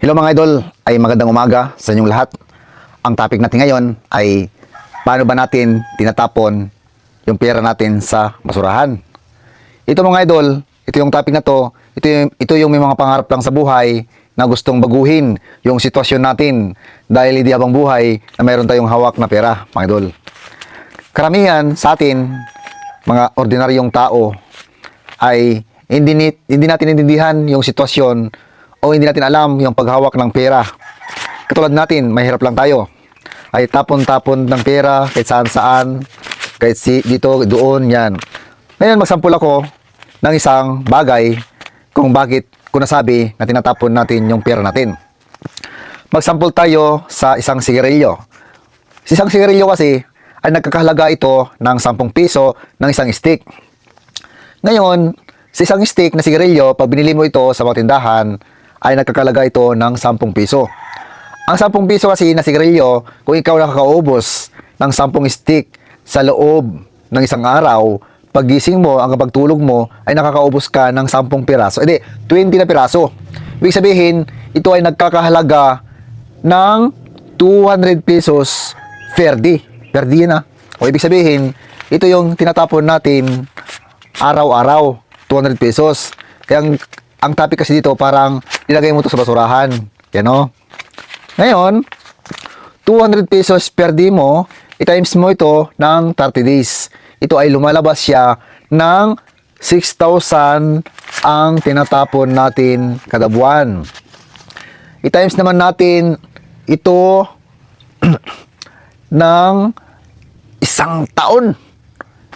Hello mga idol, ay magandang umaga sa inyong lahat. Ang topic natin ngayon ay paano ba natin tinatapon yung pera natin sa basurahan. Ito mga idol, ito yung topic na to, ito yung may mga pangarap lang sa buhay na gustong baguhin yung sitwasyon natin dahil hindi habang buhay na mayroon tayong hawak na pera mga idol. Karamihan sa atin, mga ordinaryong tao, ay hindi natin intindihan yung sitwasyon o hindi natin alam yung paghawak ng pera. Katulad natin, mahirap lang tayo. Ay tapon-tapon ng pera kahit saan-saan, kahit dito, doon, yan. Ngayon, magsampul ako ng isang bagay kung bakit ko nasabi na tinatapon natin yung pera natin. Magsampul tayo sa isang sigarilyo. Sa isang sigarilyo kasi, ay nagkakahalaga ito ng 10 piso ng isang stick. Ngayon, sa isang stick na sigarilyo, pag binili mo ito sa mga tindahan, ay nagkakalaga ito ng 10 piso. Ang 10 piso kasi na sigarilyo, kung ikaw nakakaubos ng 10 stick sa loob ng isang araw, paggising mo, ang pagtulog mo, ay nakakaubos ka ng 10 piraso. Hindi, 20 na piraso. Ibig sabihin, ito ay nagkakahalaga ng 200 pesos per day. Per day na. O ibig sabihin, ito yung tinatapon natin araw-araw, 200 pesos. Kaya ang topic kasi dito, parang ilagay mo ito sa basurahan. Yan o. Ngayon, 200 pesos per day mo, i-times mo ito ng 30 days. Ito ay lumalabas siya ng 6,000 ang tinatapon natin kada buwan. I-times naman natin ito ng isang taon.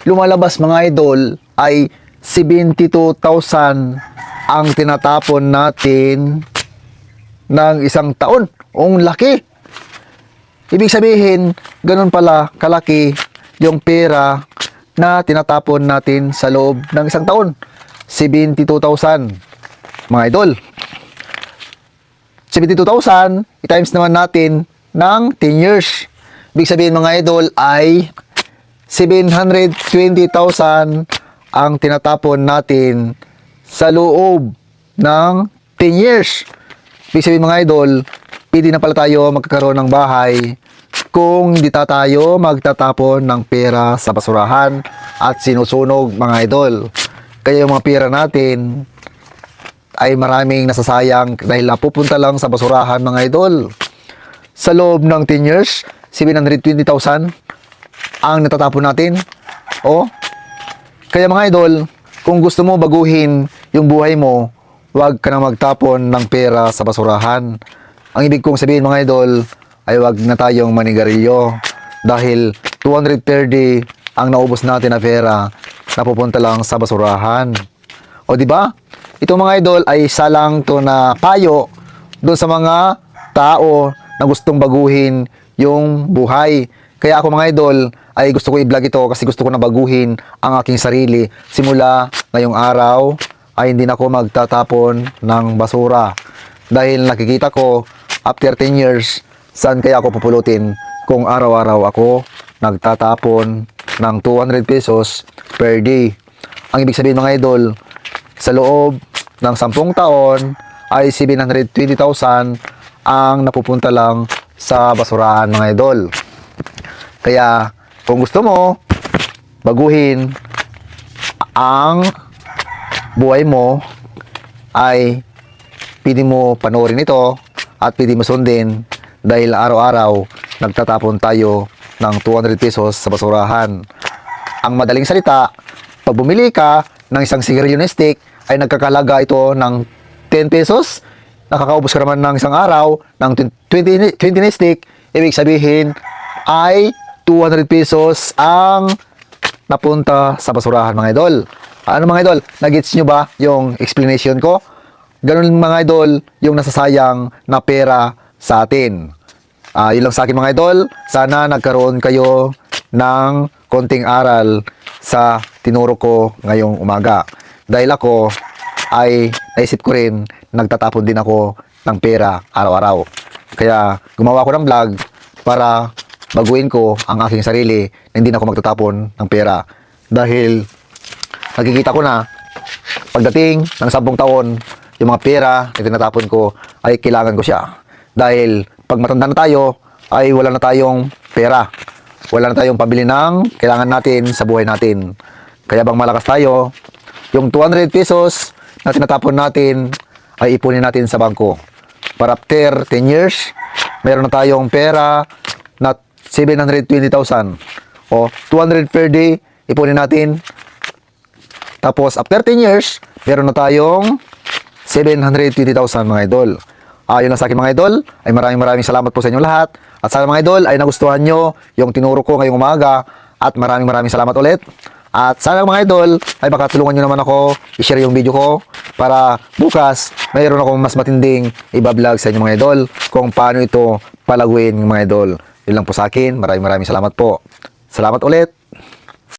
Lumalabas mga idol ay 72,000 ang tinatapon natin ng isang taon. Ang laki. Ibig sabihin, ganun pala kalaki yung pera na tinatapon natin sa loob ng isang taon. 72,000 mga idol. 72,000 i-times naman natin ng 10 years. Ibig sabihin mga idol ay 720,000 ang tinatapon natin sa loob ng 10 years. Ibig sabihin mga idol, pwede na pala tayo magkakaroon ng bahay kung hindi tayo magtatapon ng pera sa basurahan at sinusunog mga idol. Kaya yung mga pera natin ay maraming nasasayang dahil napupunta lang sa basurahan mga idol. Sa loob ng 10 years, 720,000 ang natatapon natin. Kaya mga idol, kung gusto mo baguhin yung buhay mo, huwag ka na magtapon ng pera sa basurahan. Ang ibig kong sabihin mga idol, ay huwag na tayong manigarilyo. Dahil 230 ang naubos natin na pera na pupunta lang sa basurahan. O di ba? Ito mga idol ay salang to na payo doon sa mga tao na gustong baguhin yung buhay. Kaya ako mga idol ay gusto ko i-vlog ito kasi gusto ko na baguhin ang aking sarili. Simula ngayong araw ay hindi na ako magtatapon ng basura. Dahil nakikita ko after 10 years, saan kaya ako pupulutin kung araw-araw ako nagtatapon ng 200 pesos per day. Ang ibig sabihin mga idol, sa loob ng 10 taon ay 720,000 ang napupunta lang sa basurahan mga idol. Kaya kung gusto mo baguhin ang buhay mo, ay pwede mo panoorin ito at pwede mo sundin dahil araw-araw nagtatapon tayo ng 200 pesos sa basurahan. Ang madaling salita, pag bumili ka ng isang sigarilyo na stick, ay nagkakalaga ito ng 10 pesos. Nakakaubos ka naman ng isang araw ng 20 na stick. Ibig sabihin ay 200 pesos ang napunta sa basurahan mga idol. Ano mga idol, nagets nyo ba yung explanation ko? Ganun mga idol yung nasasayang na pera sa atin. Yun lang sa akin mga idol. Sana nagkaroon kayo ng konting aral sa tinuro ko ngayong umaga. Dahil ako ay naisip ko rin, nagtatapon din ako ng pera araw-araw. Kaya gumawa ko ng vlog para baguhin ko ang aking sarili na hindi na ako magtatapon ng pera. Dahil nakikita ko na pagdating ng 10 taon yung mga pera na tinatapon ko ay kailangan ko siya. Dahil pag matanda na tayo, ay wala na tayong pera. Wala na tayong pambili ng kailangan natin sa buhay natin. Kaya bang malakas tayo, yung 200 pesos na tinatapon natin ay ipunin natin sa bangko. Para after 10 years, meron na tayong pera na 720,000. O 200 per day, ipunin natin. Tapos after 10 years, meron na tayong 720,000 mga idol. Yun lang sa akin mga idol, ay maraming salamat po sa inyo lahat. At sana mga idol ay nagustuhan nyo yung tinuro ko ngayong umaga. At maraming salamat ulit. At sana mga idol ay baka tulungan nyo naman ako i-share yung video ko para bukas mayroon akong mas matinding iba-vlog sa inyo mga idol kung paano ito palaguin mga idol. Yun lang po sa akin. Maraming salamat po. Salamat ulit.